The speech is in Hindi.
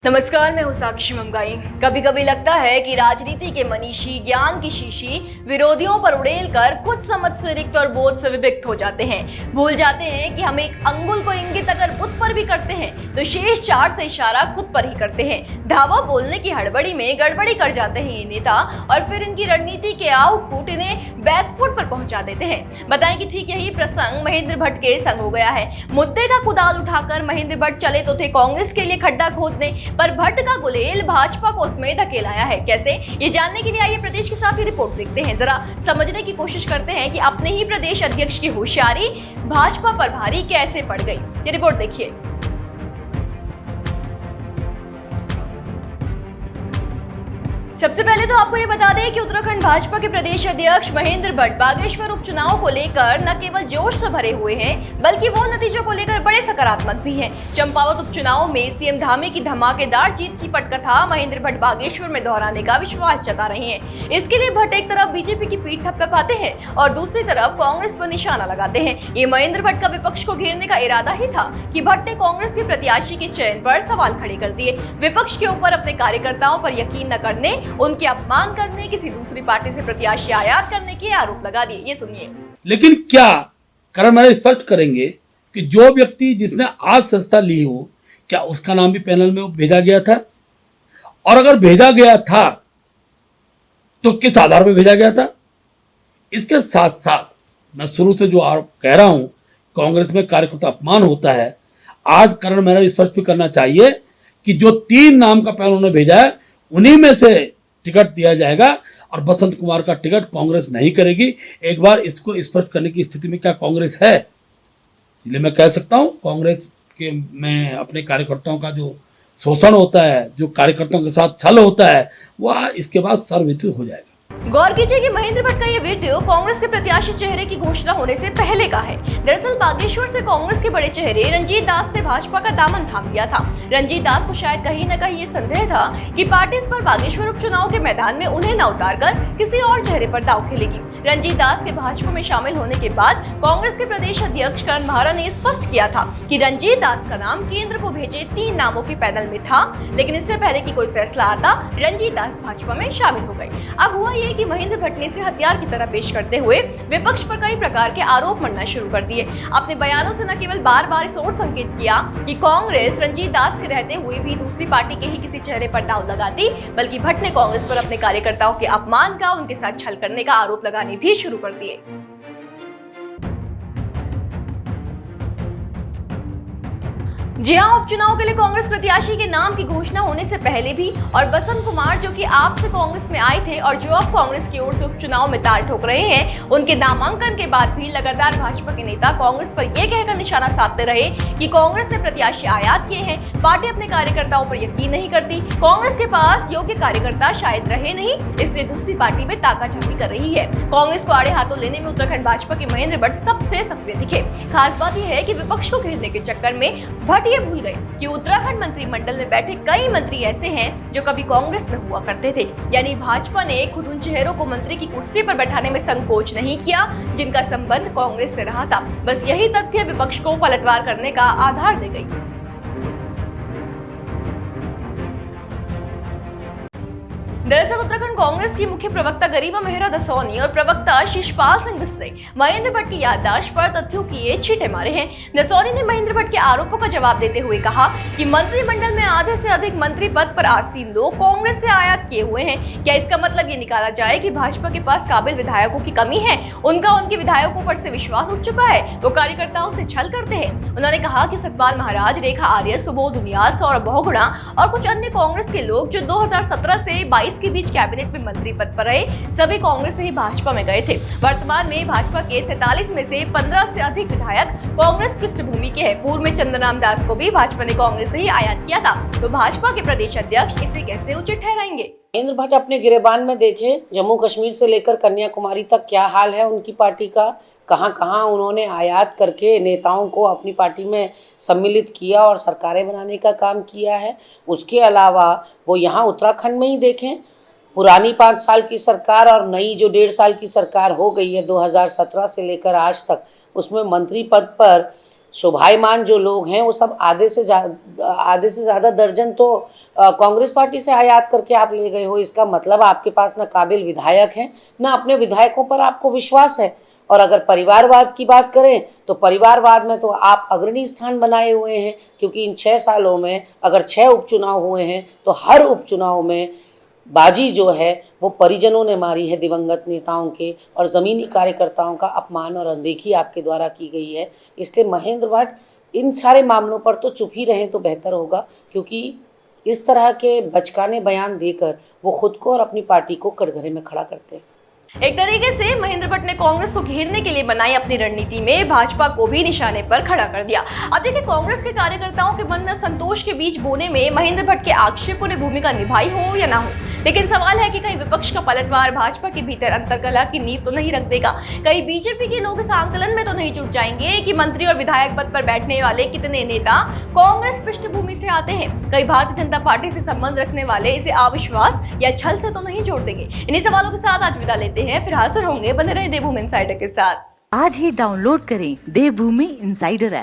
नमस्कार, मैं हूं साक्षी मंगाई। कभी कभी लगता है कि राजनीति के मनीषी ज्ञान की शीशी विरोधियों पर उड़ेल कर खुद समझ से रिक्त और बोध से विविक्त हो जाते हैं। भूल जाते हैं कि हम एक अंगुल को इंगित अगर बुत पर भी करते हैं तो शेष 4 से इशारा खुद पर ही करते हैं। धावा बोलने की हड़बड़ी में गड़बड़ी कर जाते हैं ये नेता और फिर इनकी रणनीति के आउटपुट इन्हें बैकफुट पर पहुंचा देते हैं। बताएं कि ठीक यही प्रसंग महेंद्र भट्ट के संग हो गया है। मुद्दे का कुदाल उठाकर महेंद्र भट्ट चले तो थे कांग्रेस के लिए खड्डा खोदने, पर भट्ट का गुलेल भाजपा को उसमें धकेलाया है। कैसे, ये जानने के लिए आइए प्रदेश के साथ ही रिपोर्ट देखते हैं। जरा समझने की कोशिश करते हैं कि अपने ही प्रदेश अध्यक्ष की होशियारी भाजपा पर भारी कैसे पड़ गई। ये रिपोर्ट देखिए। सबसे पहले तो आपको ये बता दें कि उत्तराखंड भाजपा के प्रदेश अध्यक्ष महेंद्र भट्ट बागेश्वर उपचुनाव को लेकर न केवल जोश से भरे हुए हैं बल्कि वो नतीजों को लेकर बड़े सकारात्मक भी हैं। चंपावत उपचुनाव में सीएम धामी की धमाकेदार जीत की पटकथा महेंद्र भट्ट बागेश्वर में दोहराने का विश्वास जता रहे हैं। इसके लिए भट्ट एक तरफ बीजेपी की पीठ थपथपाते हैं और दूसरी तरफ कांग्रेस पर निशाना लगाते हैं। ये महेंद्र भट्ट का विपक्ष को घेरने का इरादा ही था कि भट्ट ने कांग्रेस के प्रत्याशी के चयन पर सवाल खड़े कर दिए। विपक्ष के ऊपर अपने कार्यकर्ताओं पर यकीन न करने, उनके अपमान करने, किसी दूसरी पार्टी से प्रत्याशी आयात करने के आरोप लगा दिए। ये सुनिए। लेकिन क्या कारण मेरा स्पष्ट करेंगे कि जो व्यक्ति जिसने आज सस्ता ली हो, क्या उसका नाम भी पैनल में भेजा गया था? और अगर भेजा गया था तो किस आधार पर भेजा गया था? इसके साथ साथ मैं शुरू से जो आरोप कह रहा हूं, कांग्रेस में कार्यकर्ता अपमान होता है, आज कारण मेरा स्पष्ट भी करना चाहिए कि जो 3 नाम का पैनल उन्होंने भेजा है उन्हीं में से टिकट दिया जाएगा और बसंत कुमार का टिकट कांग्रेस नहीं करेगी। एक बार इसको स्पष्ट करने की स्थिति में क्या कांग्रेस है? इसलिए मैं कह सकता हूं कांग्रेस के में अपने कार्यकर्ताओं का जो शोषण होता है, जो कार्यकर्ताओं के साथ छल होता है, वह इसके बाद सर्वविदित हो जाएगा। गौर कीजिए कि महेंद्र भट्ट का ये वीडियो कांग्रेस के प्रत्याशी चेहरे की घोषणा होने से पहले का है। दरअसल बागेश्वर से कांग्रेस के बड़े चेहरे रंजीत दास ने भाजपा का दामन थाम लिया था। रंजीत दास को शायद कहीं न कहीं ये संदेह था कि पार्टी इस पर बागेश्वर उपचुनाव के मैदान में उन्हें न उतारकर किसी और चेहरे पर दांव खेलेगी। रंजीत दास के भाजपा में शामिल होने के बाद कांग्रेस के प्रदेश अध्यक्ष करण महारा ने स्पष्ट किया था कि रंजीत दास का नाम केंद्र को भेजे 3 नामों के पैनल में था, लेकिन इससे पहले कि कोई फैसला आता, रंजीत दास भाजपा में शामिल हो गए। अब हुआ ये कि महेंद्र भट्ट ने इसे हथियार की तरह पेश करते हुए विपक्ष पर कई प्रकार के आरोप मढ़ना शुरू कर दिए। अपने बयानों से न केवल बार-बार इस ओर संकेत किया कि कांग्रेस रंजीत दास के रहते हुए भी दूसरी पार्टी के ही किसी चेहरे पर दांव लगाती, बल्कि भट्ट ने कांग्रेस पर अपने कार्यकर्ताओं के अपमान का, उनके साथ छल करने का आरोप लगाने भी शुरू कर दिए। जी हां, उपचुनाव के लिए कांग्रेस प्रत्याशी के नाम की घोषणा होने से पहले भी और बसंत कुमार जो कि आप से कांग्रेस में आए थे और जो अब कांग्रेस की ओर से उपचुनाव में ताल ठोक रहे हैं, उनके नामांकन के बाद भी लगातार भाजपा के नेता कांग्रेस पर यह कहकर निशाना साधते रहे कि कांग्रेस ने प्रत्याशी आयात किए हैं, पार्टी अपने कार्यकर्ताओं पर यकीन नहीं करती, कांग्रेस के पास योग्य कार्यकर्ता शायद रहे नहीं, इसलिए दूसरी पार्टी में ताकाझाकी कर रही है। कांग्रेस को आड़े हाथों लेने में उत्तराखंड भाजपा के महेंद्र भट्ट सबसे सक्रिय दिखे। खास बात यह है कि विपक्ष को घेरने के चक्कर में भट्ट ये भूल गए कि उत्तराखंड मंत्रिमंडल में बैठे कई मंत्री ऐसे हैं जो कभी कांग्रेस में हुआ करते थे। यानी भाजपा ने खुद उन चेहरों को मंत्री की कुर्सी पर बैठाने में संकोच नहीं किया जिनका संबंध कांग्रेस से रहा था। बस यही तथ्य विपक्ष को पलटवार करने का आधार दे गई। दरअसल उत्तराखंड कांग्रेस की मुख्य प्रवक्ता गरिमा मेहरा दसौनी और प्रवक्ता शिषपाल सिंह बिस ने महेंद्र भट्ट की याददाश्त पर तथ्यों की ये छींटे मारे हैं। दसौनी ने महेंद्र भट्ट के आरोपों का जवाब देते हुए कहा कि मंत्रिमंडल में आधे से अधिक मंत्री पद पर आसीन लोग कांग्रेस से आयात किए हुए हैं। क्या इसका मतलब ये निकाला जाए कि भाजपा के पास काबिल विधायकों की कमी है? उनका उनके विधायकों पर से विश्वास उठ चुका है, वो कार्यकर्ताओं से छल करते हैं। उन्होंने कहा कि सतपाल महाराज, रेखा आर्य, सुबोध उनियाल, सौरभ बहुगुणा और कुछ अन्य कांग्रेस के लोग जो 2017 से 22 के बीच कैबिनेट में मंत्री पद पर रहे, सभी कांग्रेस से ही भाजपा में गए थे। वर्तमान में भाजपा के 47 में से 15 से अधिक विधायक कांग्रेस पृष्ठभूमि के हैं। पूर्व में चंद्रनाम दास को भी भाजपा ने कांग्रेस से ही आयात किया था, तो भाजपा के प्रदेश अध्यक्ष इसे कैसे उचित ठहराएंगे? महेंद्र भट्ट अपने गिरेबान में देखे, जम्मू कश्मीर से लेकर कन्याकुमारी तक क्या हाल है उनकी पार्टी का, कहां कहां उन्होंने आयात करके नेताओं को अपनी पार्टी में सम्मिलित किया और सरकारें बनाने का काम किया है। उसके अलावा वो यहाँ उत्तराखंड में ही देखें, पुरानी 5 साल की सरकार और नई जो 1.5 साल की सरकार हो गई है 2017 से लेकर आज तक, उसमें मंत्री पद पर शोभायमान जो लोग हैं वो सब आधे से ज़्यादा दर्जन तो कांग्रेस पार्टी से आयात करके आप ले गए हो, इसका मतलब आपके पास ना काबिल विधायक हैं, ना अपने विधायकों पर आपको विश्वास है। और अगर परिवारवाद की बात करें तो परिवारवाद में तो आप अग्रणी स्थान बनाए हुए हैं, क्योंकि इन 6 सालों में अगर 6 उपचुनाव हुए हैं तो हर उपचुनाव में बाजी जो है वो परिजनों ने मारी है, दिवंगत नेताओं के, और ज़मीनी कार्यकर्ताओं का अपमान और अनदेखी आपके द्वारा की गई है। इसलिए महेंद्र भट्ट इन सारे मामलों पर तो चुप ही रहें तो बेहतर होगा, क्योंकि इस तरह के बचकाने बयान देकर वो खुद को और अपनी पार्टी को कटघरे में खड़ा करते हैं। एक तरीके से महेंद्र भट्ट ने कांग्रेस को घेरने के लिए बनाई अपनी रणनीति में भाजपा को भी निशाने पर खड़ा कर दिया। अब देखिए, कांग्रेस के कार्यकर्ताओं के मन में संतोष के बीज बोने में महेंद्र भट्ट के आक्षेपों ने भूमिका निभाई हो या ना हो, लेकिन सवाल है कि कहीं विपक्ष का पलटवार भाजपा के भीतर अंतरकलह की नींव तो नहीं रख देगा। कहीं बीजेपी के लोग इस आंकलन में तो नहीं जुट जाएंगे कि मंत्री और विधायक पद पर बैठने वाले कितने नेता कांग्रेस पृष्ठभूमि से आते हैं। कहीं भारतीय जनता पार्टी से संबंध रखने वाले इसे अविश्वास या छल से तो नहीं जोड़ देंगे। इन्हीं सवालों के साथ आज विदा लेते हैं, फिर हाजिर होंगे। बने रहे देवभूमि इनसाइडर के साथ। आज ही डाउनलोड करें देवभूमि इनसाइडर ऐप।